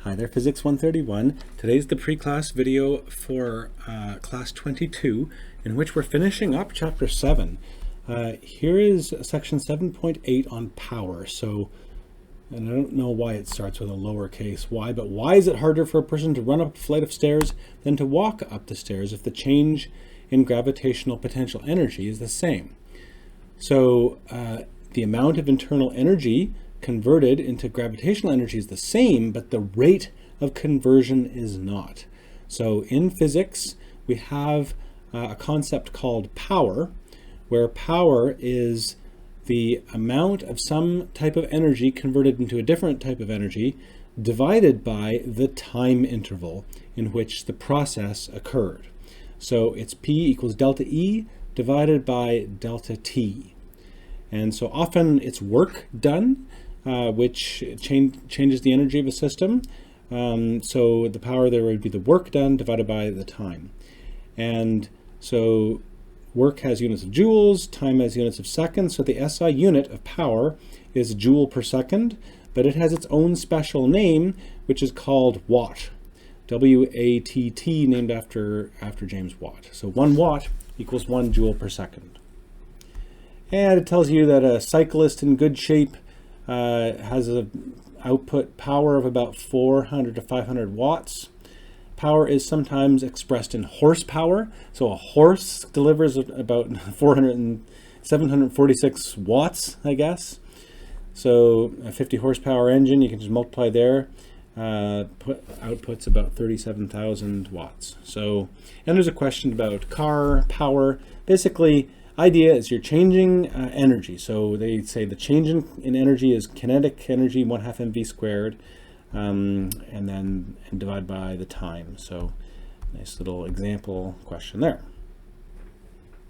Hi there, Physics 131. Today's the pre-class video for class 22, in which we're finishing up chapter 7. Here is section 7.8 on power. And I don't know why it starts with a lowercase y, but why is it harder for a person to run up a flight of stairs than to walk up the stairs if the change in gravitational potential energy is the same? So the amount of internal energy converted into gravitational energy is the same, but the rate of conversion is not. So in physics, we have a concept called power, where power is the amount of some type of energy converted into a different type of energy divided by the time interval in which the process occurred. So it's P equals delta E divided by delta T. And so often it's work done, which changes the energy of a system. So the power there would be the work done divided by the time. And so work has units of joules, time has units of seconds. So the SI unit of power is joule per second, but it has its own special name, which is called watt. W-A-T-T, named after James Watt. So 1 watt equals 1 joule per second. And it tells you that a cyclist in good shape has an output power of about 400 to 500 watts. Power is sometimes expressed in horsepower. So a horse delivers about 746 watts, I guess. So a 50 horsepower engine, you can just multiply there, outputs about 37,000 watts. So, and there's a question about car power. Basically, idea is you're changing energy. So they say the change in energy is kinetic energy, 1/2 mv squared, and divide by the time. So nice little example question there.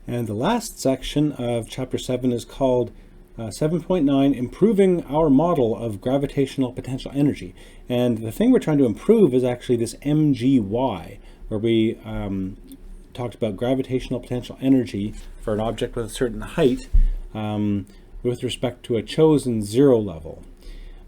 And the last section of chapter 7 is called 7.9, improving our model of gravitational potential energy. And the thing we're trying to improve is actually this MGY, where we talked about gravitational potential energy for an object with a certain height with respect to a chosen zero level.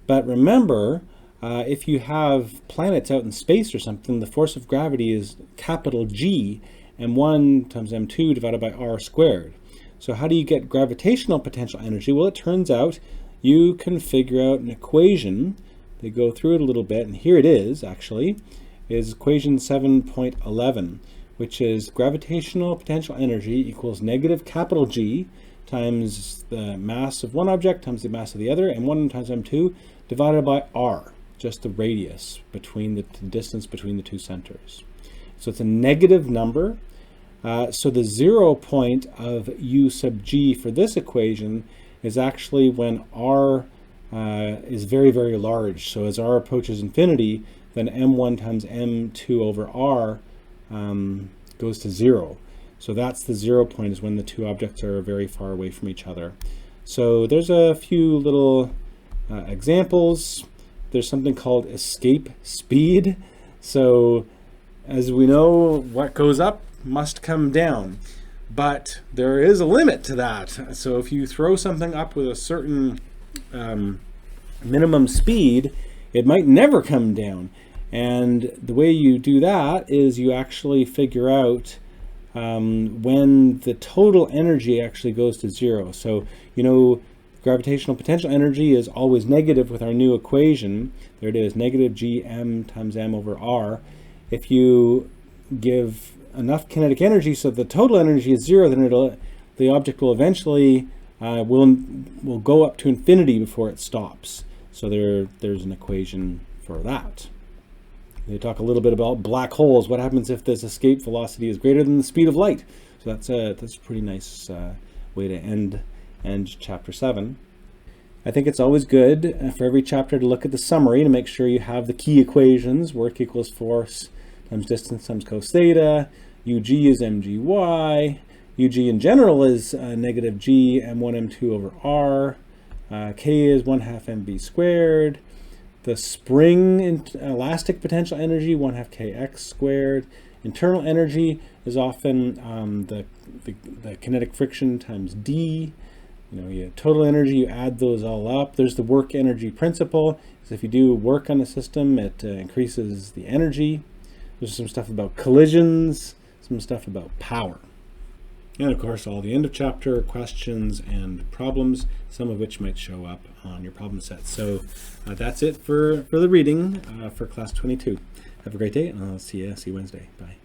But remember, if you have planets out in space or something, the force of gravity is capital G, m1 times m2 divided by r squared. So how do you get gravitational potential energy? Well, it turns out you can figure out an equation. They go through it a little bit, and here it is, actually, is equation 7.11. which is gravitational potential energy equals negative capital G times the mass of one object times the mass of the other, m1 times m2, divided by r, just the radius between the distance between the two centers. So it's a negative number. So the 0 point of u sub g for this equation is actually when r is very, very large. So as r approaches infinity, then m1 times m2 over r goes to 0. So that's the 0 point, is when the two objects are very far away from each other. So there's a few little examples. There's something called escape speed. So as we know, what goes up must come down. But there is a limit to that. So if you throw something up with a certain minimum speed, it might never come down. And the way you do that is you actually figure out when the total energy actually goes to 0. So, you know, gravitational potential energy is always negative with our new equation. There it is, negative Gm times m over r. If you give enough kinetic energy so the total energy is 0, then the object will eventually will go up to infinity before it stops. So there's an equation for that. They talk a little bit about black holes. What happens if this escape velocity is greater than the speed of light? So that's a pretty nice way to end chapter 7. I think it's always good for every chapter to look at the summary to make sure you have the key equations. Work equals force times distance times cos theta. Ug is mgy. Ug in general is negative g m1 m2 over r. K is 1/2 mv squared. The spring elastic potential energy, 1/2 kx squared. Internal energy is often the kinetic friction times d. you total energy, you add those all up. There's the work energy principle. So if you do work on a system, it increases the energy. There's some stuff about collisions, some stuff about power. And of course, all the end of chapter questions and problems, some of which might show up on your problem set. So that's it for the reading for class 22. Have a great day, and I'll see you Wednesday. Bye.